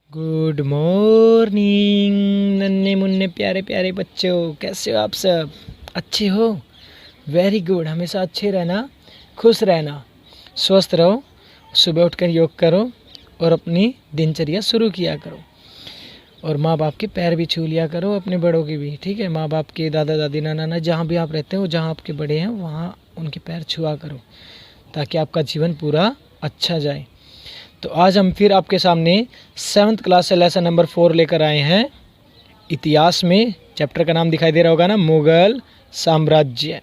Good morning नन्हे मुन्ने प्यारे प्यारे बच्चों, कैसे हो आप सब? अच्छे हो? Very good. हमेशा अच्छे रहना, खुश रहना, स्वस्थ रहो। सुबह उठकर योग करो और अपनी दिनचर्या शुरू किया करो। और माँ बाप के पैर भी छू लिया करो, अपने बड़ों के भी। ठीक है, माँ बाप के, दादा दादी, नाना नाना, जहाँ भी आप रहते हो, जहाँ आपके बड़े हैं वहाँ उनके पैर छुआ करो, ताकि आपका जीवन पूरा अच्छा जाए। तो आज हम फिर आपके सामने 7th क्लास से लेसन नंबर 4 लेकर आए हैं। इतिहास में चैप्टर का नाम दिखाई दे रहा होगा ना, मुगल साम्राज्य।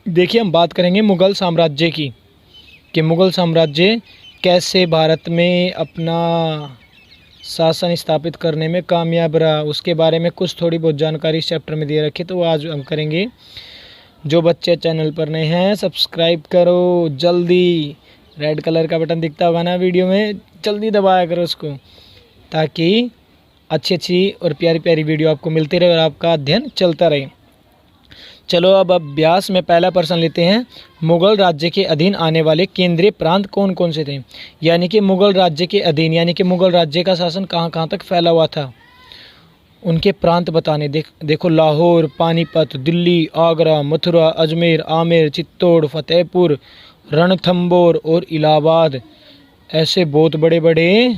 देखिए, हम बात करेंगे मुगल साम्राज्य की, कि मुगल साम्राज्य कैसे भारत में अपना शासन स्थापित करने में कामयाब रहा। उसके बारे में कुछ थोड़ी बहुत जानकारी इस चैप्टर में दे रखी, तो आज हम करेंगे। जो बच्चे चैनल पर नए हैं, सब्सक्राइब करो जल्दी। रेड कलर का बटन दिखता होगा ना वीडियो में, जल्दी दबाया करो उसको, ताकि अच्छी अच्छी और प्यारी प्यारी वीडियो आपको मिलती रहे और आपका अध्ययन चलता रहे। चलो अब अभ्यास में पहला प्रश्न लेते हैं। मुगल राज्य के अधीन आने वाले केंद्रीय प्रांत कौन कौन से थे? यानी कि मुगल राज्य के अधीन, यानी कि मुगल राज्य का शासन कहाँ कहाँ तक फैला हुआ था, उनके प्रांत बताने। देखो, लाहौर, पानीपत, दिल्ली, आगरा, मथुरा, अजमेर, आमेर, चित्तौड़, फतेहपुर, रणथंबोर और इलाहाबाद। ऐसे बहुत बड़े बड़े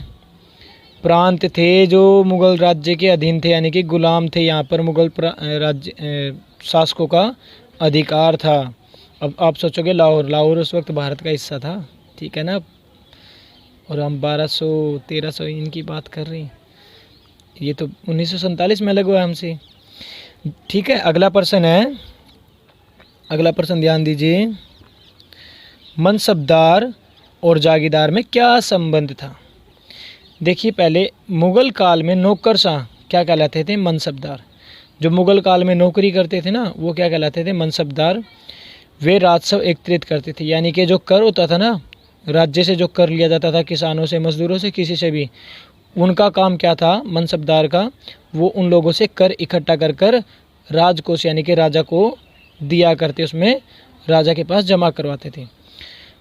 प्रांत थे जो मुगल राज्य के अधीन थे, यानी कि गुलाम थे। यहाँ पर मुगल राज्य शासकों का अधिकार था। अब आप सोचोगे लाहौर उस वक्त भारत का हिस्सा था, ठीक है ना? और हम 1200-1300 इनकी बात कर रहे हैं। ये तो 1947 में अलग हुआ हमसे। ठीक है, अगला प्रश्न है। अगला प्रश्न ध्यान दीजिए। मनसबदार और जागीरदार में क्या संबंध था? देखिए, पहले मुगल काल में नौकरशाह क्या कहलाते थे? मनसबदार। जो मुगल काल में नौकरी करते थे ना, वो क्या कहलाते थे? मनसबदार। वे राजस्व एकत्रित करते थे, यानी कि जो कर होता था ना, राज्य से जो कर लिया जाता था, किसानों से, मजदूरों से, किसी से भी, उनका काम क्या था मनसबदार का? वो उन लोगों से कर इकट्ठा कर कर राजकोष, यानी कि राजा को दिया करते, उसमें राजा के पास जमा करवाते थे।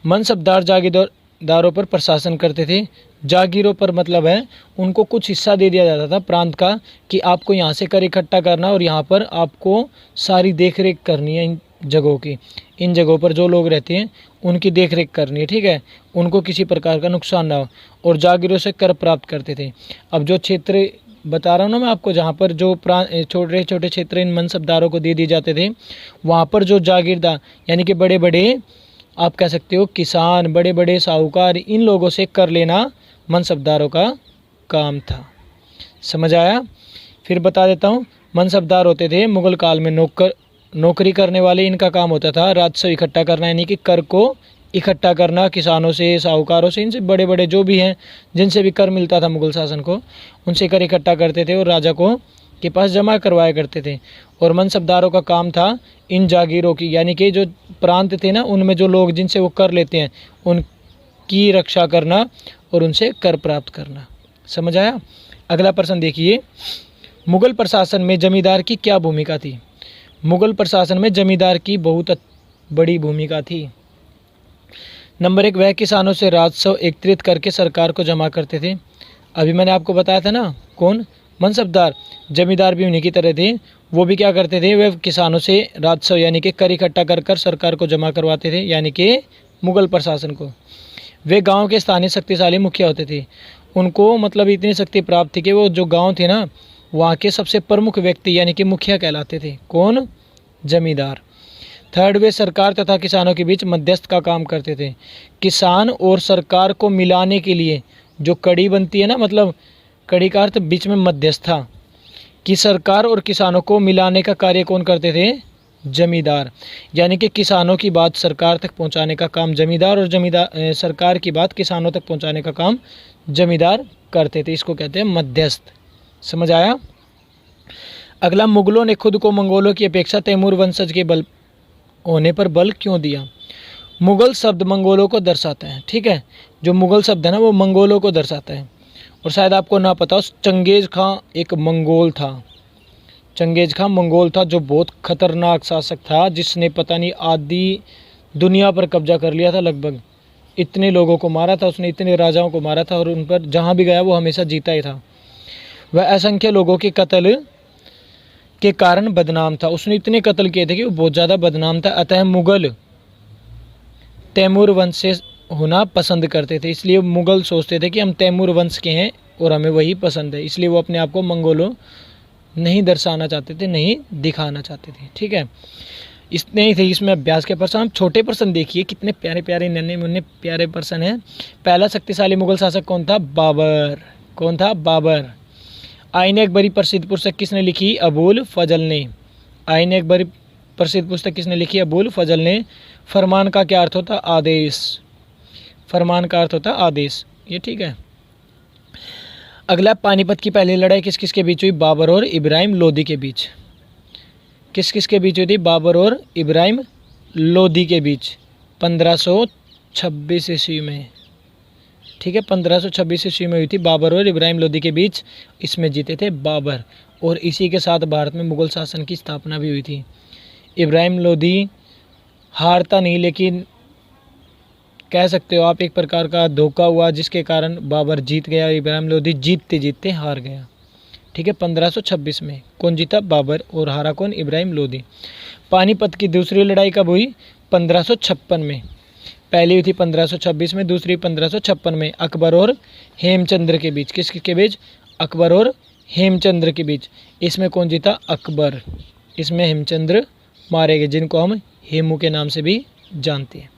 मनसबदार जागीरदारों पर प्रशासन करते थे। जागीरों पर मतलब है उनको कुछ हिस्सा दे दिया जाता था प्रांत का, कि आपको यहाँ से कर इकट्ठा करना और यहाँ पर आपको सारी देख रेख करनी है। इन जगहों की, इन जगहों पर जो लोग रहते हैं उनकी देख रेख करनी है, ठीक है? उनको किसी प्रकार का नुकसान ना हो। और जागीरों से कर प्राप्त करते थे। अब जो क्षेत्र बता रहा हूँ ना मैं आपको, जहाँ पर जो छोटे छोटे क्षेत्र इन मनसबदारों को दे दिए जाते थे, वहाँ पर जो जागीरदार, यानी कि बड़े बड़े, आप कह सकते हो किसान, बड़े बड़े साहूकार, इन लोगों से कर लेना मनसबदारों का काम था। समझ आया? फिर बता देता हूँ। मनसबदार होते थे मुगल काल में नौकरी करने वाले। इनका काम होता था राजस्व इकट्ठा करना, यानी कि कर को इकट्ठा करना, किसानों से, साहूकारों से, इनसे बड़े बड़े जो भी हैं, जिनसे भी कर मिलता था मुगल शासन को, उनसे कर इकट्ठा करते थे और राजा को के पास जमा करवाया करते थे। और मनसबदारों का काम था इन जागीरों की, यानी कि जो प्रांत थे ना, उनमें जो लोग जिनसे वो कर लेते हैं, उनकी रक्षा करना और उनसे कर प्राप्त करना। समझ आया? अगला प्रश्न देखिए। मुगल प्रशासन में जमींदार की क्या भूमिका थी? मुगल प्रशासन में जमींदार की बहुत बड़ी भूमिका थी। नंबर 1, वह किसानों से राजस्व एकत्रित करके सरकार को जमा करते थे। अभी मैंने आपको बताया था ना, कौन? मनसबदार। जमींदार भी उन्हीं की तरह थे। वो भी क्या करते थे? वे किसानों से राजस्व, यानी कि कर इकट्ठा कर कर सरकार को जमा करवाते थे, यानी कि मुगल प्रशासन को। वे गांव के स्थानीय शक्तिशाली मुखिया होते थे। उनको मतलब इतनी शक्ति प्राप्त थी कि वो जो गांव थे ना, वहाँ के सबसे प्रमुख व्यक्ति, यानी कि मुखिया कहलाते थे। कौन? जमींदार। थर्ड, वे सरकार तथा किसानों के बीच मध्यस्थ का काम करते थे। किसान और सरकार को मिलाने के लिए जो कड़ी बनती है ना, मतलब कड़ी का अर्थ बीच में मध्यस्थ था, कि सरकार और किसानों को मिलाने का कार्य कौन करते थे? जमींदार। यानी कि किसानों की बात सरकार तक पहुंचाने का काम जमींदार, और सरकार की बात किसानों तक पहुंचाने का काम जमींदार करते थे। इसको कहते हैं मध्यस्थ। समझ आया? अगला, मुगलों ने खुद को मंगोलों की अपेक्षा तैमूर वंशज के बल होने पर बल क्यों दिया? मुगल शब्द मंगोलों को दर्शाता है, ठीक है? जो मुगल शब्द है ना, वो मंगोलों को दर्शाता है। और शायद आपको ना पता हो, चंगेज खां एक मंगोल था। चंगेज खां मंगोल था, जो बहुत खतरनाक शासक था, जिसने पता नहीं आधी दुनिया पर कब्जा कर लिया था लगभग। इतने लोगों को मारा था उसने, इतने राजाओं को मारा था और उन पर जहाँ भी गया वो हमेशा जीता ही था। वह असंख्य लोगों के कत्ल के कारण बदनाम था, उसने इतने कत्ल किए थे कि वो बहुत ज़्यादा बदनाम था। अतः मुग़ल तैमूर वंश से होना पसंद करते थे, इसलिए मुग़ल सोचते थे कि हम तैमूर वंश के हैं और हमें वही पसंद है, इसलिए वो अपने आप को मंगोलों नहीं दर्शाना चाहते थे, नहीं दिखाना चाहते थे। ठीक है, इतने ही थे इसमें अभ्यास के प्रश्न। हम छोटे प्रश्न देखिए, कितने प्यारे प्यारे नन्हे मुन्ने प्यारे प्रश्न हैं। पहला शक्तिशाली मुगल शासक कौन था? बाबर। कौन था? बाबर। आईने अकबरी प्रसिद्ध पुस्तक किसने लिखी? अबुल फजल ने। आईने अकबरी प्रसिद्ध पुस्तक किसने लिखी? अबुल फजल ने। फरमान का क्या अर्थ होता? आदेश। फरमान का अर्थ होता आदेश। ये ठीक है। अगला, पानीपत की पहली लड़ाई किस किस के बीच हुई? बाबर और इब्राहिम लोदी के बीच। किस किस के बीच हुई थी? बाबर और इब्राहिम लोदी के बीच 1526 ईस्वी में। ठीक है, 1526 ईस्वी में हुई थी, बाबर और इब्राहिम लोदी के बीच। इसमें जीते थे बाबर और इसी के साथ भारत में मुगल शासन की स्थापना भी हुई थी। इब्राहिम लोदी हारता नहीं, लेकिन कह सकते हो आप एक प्रकार का धोखा हुआ, जिसके कारण बाबर जीत गया और इब्राहिम लोदी जीतते जीतते हार गया। ठीक है, 1526 में कौन जीता? बाबर, और हारा कौन? इब्राहिम लोदी। पानीपत की दूसरी लड़ाई कब हुई? 1556 में। पहली हुई थी 1526 में, दूसरी 1556 में, अकबर और हेमचंद्र के बीच। किस के बीच? अकबर और हेमचंद्र के बीच। इसमें कौन जीता? अकबर। इसमें हेमचंद्र मारे गए, जिनको हम हेमू के नाम से भी जानते हैं।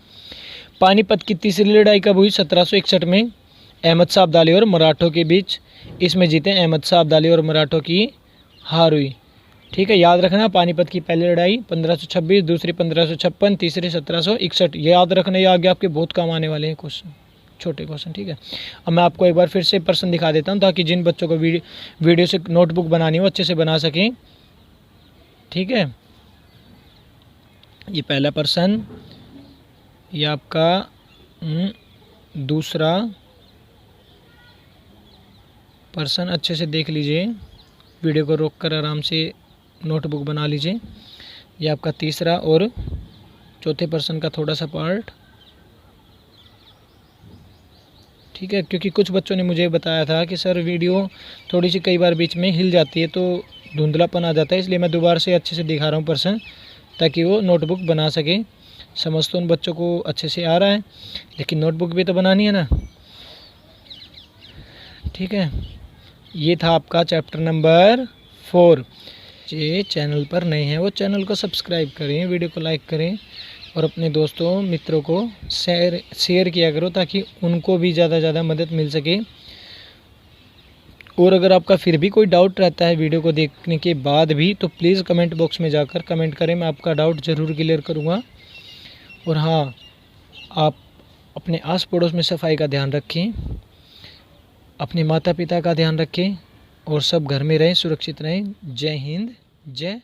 पानीपत की तीसरी लड़ाई कब हुई? 1761 में, अहमद शाह अब्दाली और मराठों के बीच। इसमें जीते अहमद शाह अब्दाली और मराठों की हार हुई। ठीक है, याद रखना, पानीपत की पहली लड़ाई 1526, दूसरी 1556, तीसरी 1761। ये याद रखना, ये आगे आपके बहुत काम आने वाले हैं क्वेश्चन, छोटे क्वेश्चन। ठीक है, अब मैं आपको एक बार फिर से प्रश्न दिखा देता हूँ, ताकि जिन बच्चों को वीडियो से नोटबुक बनानी हो अच्छे से बना सकें। ठीक है, ये पहला प्रश्न, ये आपका दूसरा प्रश्न, अच्छे से देख लीजिए, वीडियो को रोककर आराम से नोटबुक बना लीजिए। ये आपका तीसरा और चौथे प्रश्न का थोड़ा सा पार्ट। ठीक है, क्योंकि कुछ बच्चों ने मुझे बताया था कि सर वीडियो थोड़ी सी कई बार बीच में हिल जाती है तो धुंधलापन आ जाता है, इसलिए मैं दोबारा से अच्छे से दिखा रहा हूँ प्रश्न, ताकि वो नोटबुक बना सके। समझ तो उन बच्चों को अच्छे से आ रहा है, लेकिन नोटबुक भी तो बनानी है ना। ठीक है, ये था आपका चैप्टर नंबर 4। जे चैनल पर नए हैं वो चैनल को सब्सक्राइब करें, वीडियो को लाइक करें और अपने दोस्तों मित्रों को शेयर किया करो, ताकि उनको भी ज़्यादा से ज़्यादा मदद मिल सके। और अगर आपका फिर भी कोई डाउट रहता है वीडियो को देखने के बाद भी, तो प्लीज़ कमेंट बॉक्स में जाकर कमेंट करें, मैं आपका डाउट ज़रूर क्लियर करूँगा। और हाँ, आप अपने आस पड़ोस में सफाई का ध्यान रखें, अपने माता पिता का ध्यान रखें और सब घर में रहें, सुरक्षित रहें। जय हिंद, जय